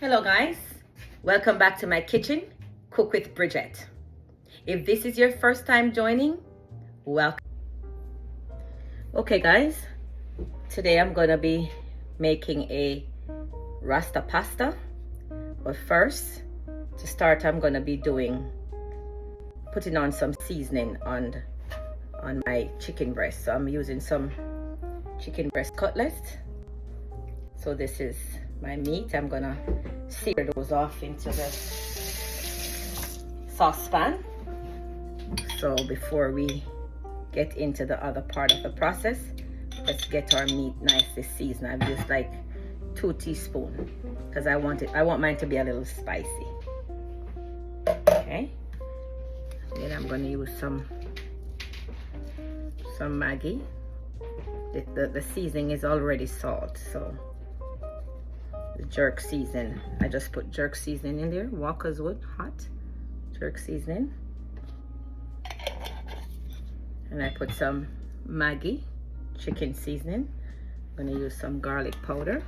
Hello guys, welcome back to my kitchen, Cook with Bridget. If this is your first time joining, welcome. Okay guys, today I'm gonna be making a Rasta pasta, but first, to start, I'm gonna be putting on some seasoning on my chicken breast. So I'm using some chicken breast cutlets. So this is my meat. I'm gonna sear those off into the saucepan. So before we get into the other part of the process, let's get our meat nicely seasoned. I've used like 2 teaspoons because I want mine to be a little spicy. Okay. Then I'm gonna use some Maggi. The seasoning is already salt, so the jerk seasoning, I just put jerk seasoning in there, Walker's Wood hot jerk seasoning, and I put some Maggi chicken seasoning. I'm going to use some garlic powder.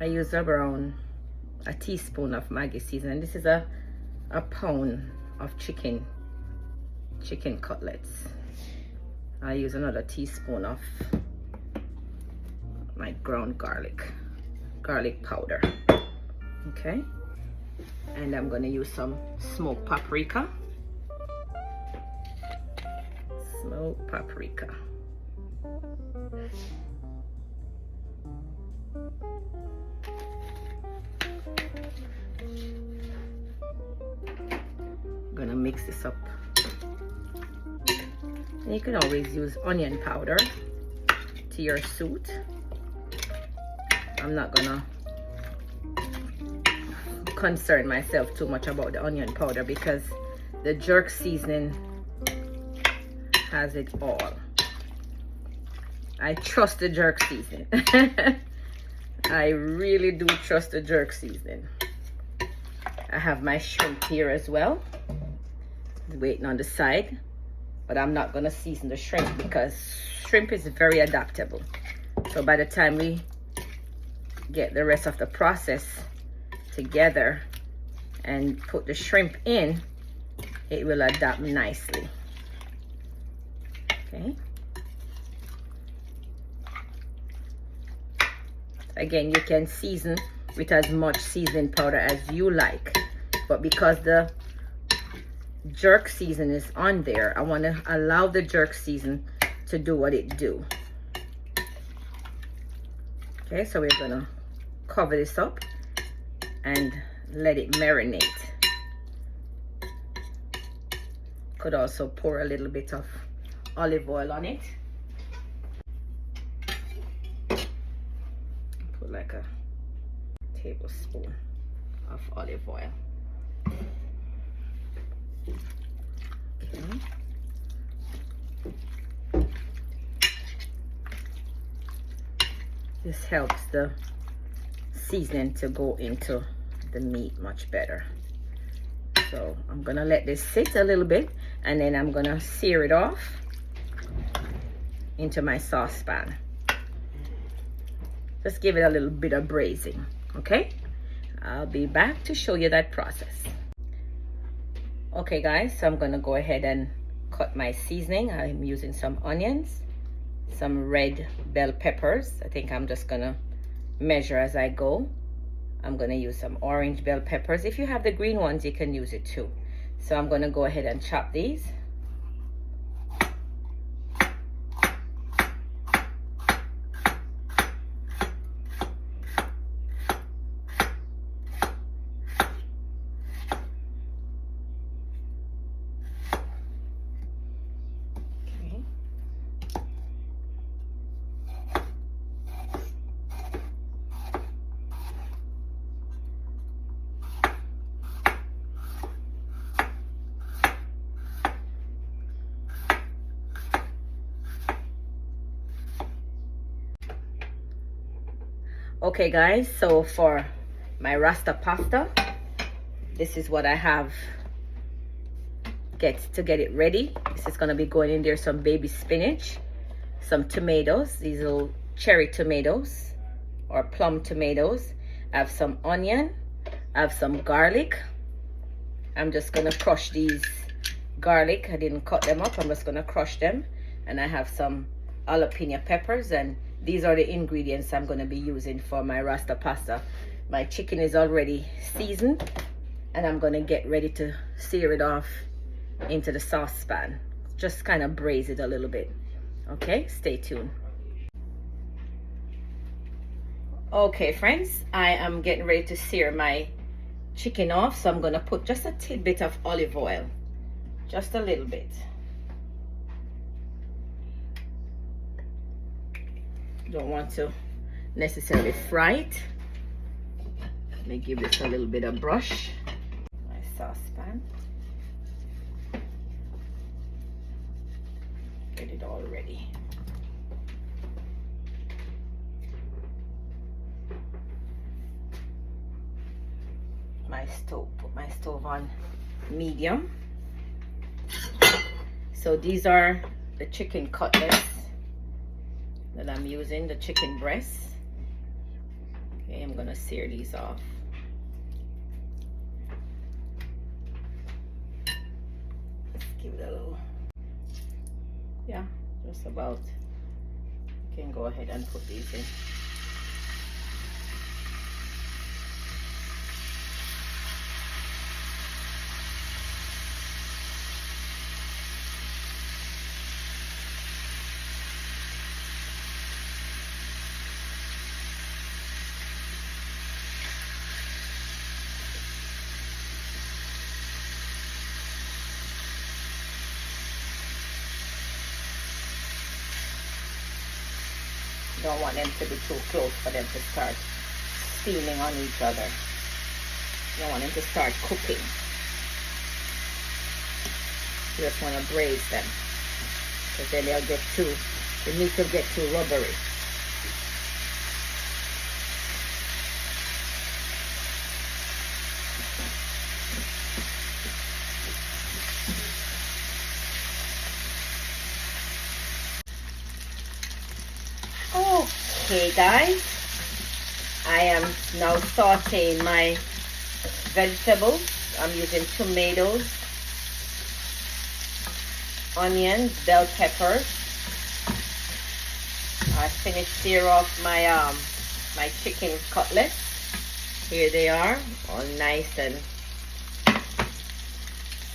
I use around a teaspoon of Maggi seasoning. This is a pound of chicken cutlets. I use another teaspoon of my ground garlic powder. Okay, and I'm going to use some smoked paprika. I'm gonna mix this up. And you can always use onion powder to your suit. I'm not gonna concern myself too much about the onion powder because the jerk seasoning has it all. I trust the jerk seasoning. I really do trust the jerk seasoning. I have my shrimp here as well, waiting on the side, but I'm not gonna season the shrimp because shrimp is very adaptable. So by the time we get the rest of the process together and put the shrimp in, it will adapt nicely. Okay. Again, you can season with as much seasoning powder as you like, but because the jerk season is on there, I want to allow the jerk season to do what it do. Okay, so we're gonna cover this up and let it marinate. Could also pour a little bit of olive oil on it. Put like a tablespoon of olive oil. Okay. This helps the seasoning to go into the meat much better. So I'm gonna let this sit a little bit and then I'm gonna sear it off into my saucepan. Just give it a little bit of braising. Okay, I'll be back to show you that process. Okay guys, so I'm gonna go ahead and cut my seasoning. I'm using some onions, some red bell peppers. I think I'm just gonna measure as I go. I'm gonna use some orange bell peppers. If you have the green ones, you can use it too. So I'm gonna go ahead and chop these. Okay guys, so for my Rasta pasta, this is what I have to get it ready. This is gonna be going in there, some baby spinach, some tomatoes, these little cherry tomatoes, or plum tomatoes. I have some onion. I have some garlic. I'm just gonna crush these garlic. I didn't cut them up. I'm just gonna crush them. And I have some jalapeno peppers, and these are the ingredients I'm gonna be using for my Rasta pasta. My chicken is already seasoned, and I'm gonna get ready to sear it off into the saucepan. Just kind of braise it a little bit. Okay, stay tuned. Okay, friends, I am getting ready to sear my chicken off, so I'm gonna put just a tidbit of olive oil, just a little bit. Don't want to necessarily fry it. Let me give this a little bit of brush. My saucepan. Get it all ready. Put my stove on medium. So these are the chicken cutlets that I'm using, the chicken breasts. Okay, I'm gonna sear these off. Let's give it a little, yeah, just about. You can go ahead and put these in. You don't want them to be too close for them to start steaming on each other. You don't want them to start cooking. You just want to braise them, because then they'll get too, the meat will get too rubbery. Okay guys, I am now sauteing my vegetables. I'm using tomatoes, onions, bell peppers. I finished sear off my my chicken cutlets. Here they are, all nice and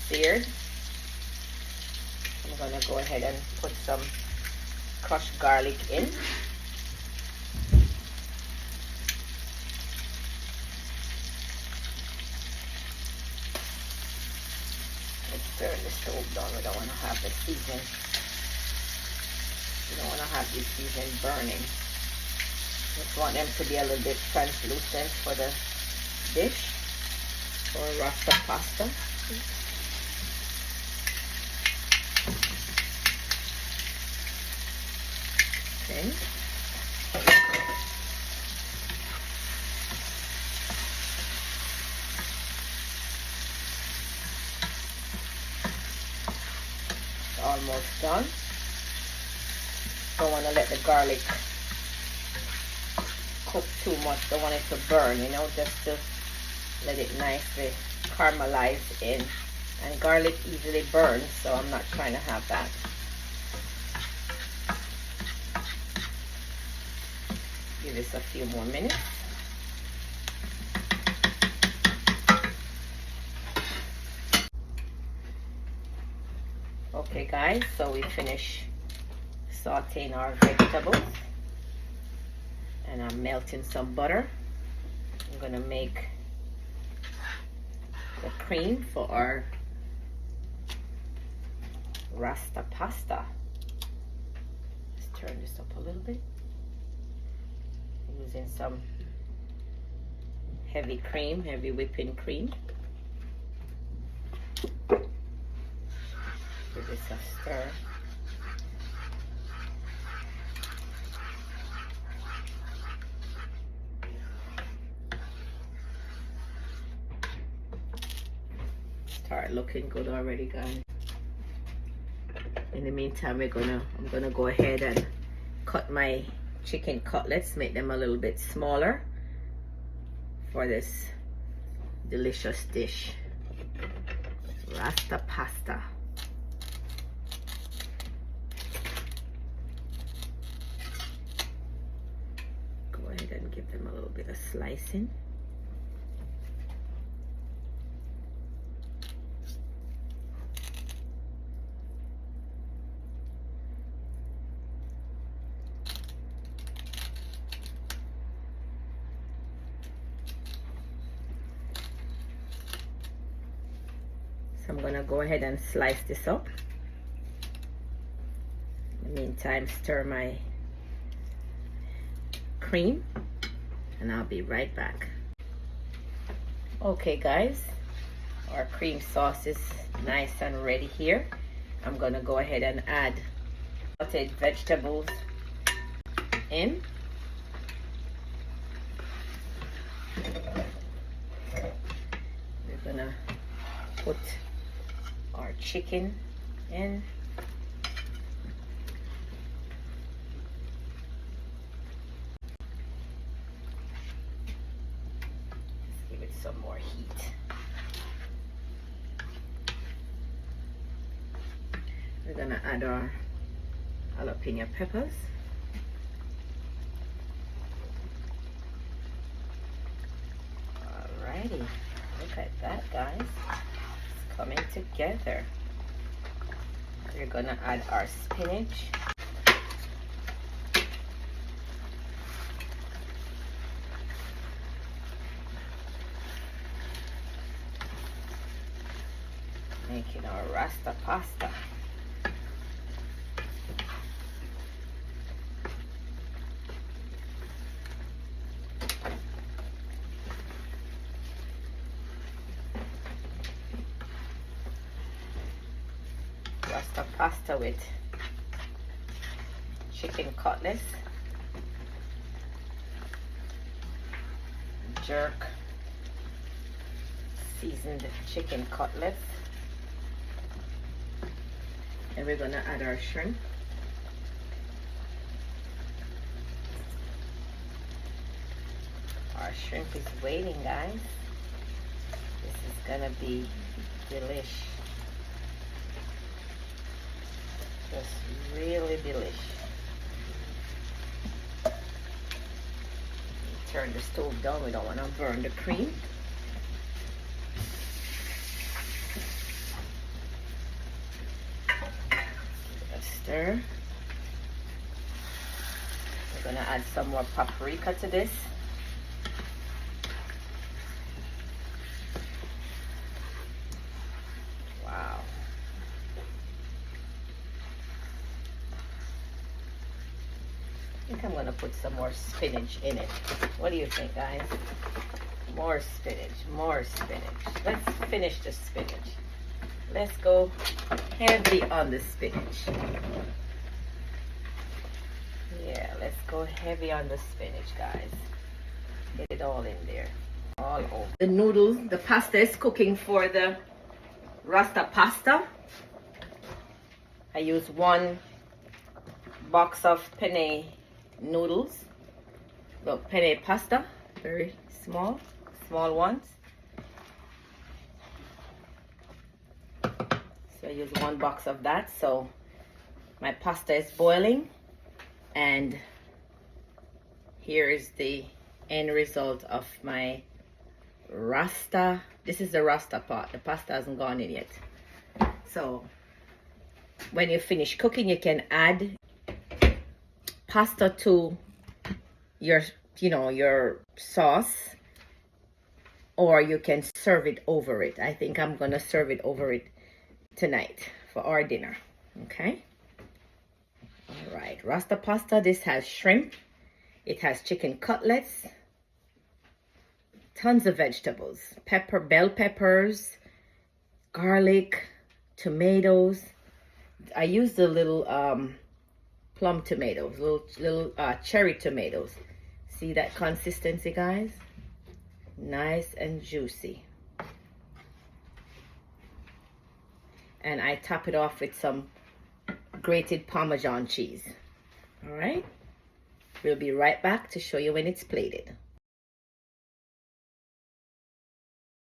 seared. I'm gonna go ahead and put some crushed garlic in. Turn the stove down. We don't want to have the season. We don't want to have this season burning. Just want them to be a little bit translucent for the dish, for Rasta pasta. Okay. Almost done. Don't want to let the garlic cook too much. Don't want it to burn, you know, just to let it nicely caramelize in. And garlic easily burns, so I'm not trying to have that. Give this a few more minutes. Okay guys, so we finish sauteing our vegetables, and I'm melting some butter. I'm gonna make the cream for our Rasta pasta. Let's turn this up a little bit. I'm using some heavy cream, heavy whipping cream. Give this a stir. Start looking good already, guys. In the meantime, I'm gonna go ahead and cut my chicken cutlets, make them a little bit smaller for this delicious dish, Rasta pasta. Go ahead and give them a little bit of slicing. So I'm gonna go ahead and slice this up. In the meantime, stir my cream and I'll be right back. Okay guys, our cream sauce is nice and ready here. I'm gonna go ahead and add sauteed vegetables in. We're gonna put our chicken in. Let's give it some more heat. We're gonna add our jalapeno peppers. Alrighty, look at that guys. Coming together. We're gonna add our spinach. Making our Rasta pasta. Rasta pasta with chicken cutlets, jerk seasoned chicken cutlets, and we're gonna add our shrimp. Our shrimp is waiting, guys. This is gonna be delish. Just really delish. Turn the stove down. We don't want to burn the cream. Give it a stir. We're gonna add some more paprika to this. Wow. I think I'm gonna put some more spinach in it. What do you think, guys? More spinach, more spinach. Let's finish the spinach. Let's go heavy on the spinach. Yeah, let's go heavy on the spinach, guys. Get it all in there, all over. The noodles, the pasta is cooking for the Rasta pasta. I use 1 box of penne noodles. Look, penne pasta, very small ones. So I use 1 box of that. So my pasta is boiling, and here is the end result of my Rasta. This is the Rasta pot. The pasta hasn't gone in yet. So when you finish cooking, you can add pasta to your, your sauce, or you can serve it over it. I think I'm gonna serve it over it tonight for our dinner. Okay. All right, Rasta pasta. This has shrimp. It has chicken cutlets, tons of vegetables, bell peppers, garlic, tomatoes. I use the little plum tomatoes, little cherry tomatoes. See that consistency, guys? Nice and juicy. And I top it off with some grated Parmesan cheese. All right. We'll be right back to show you when it's plated.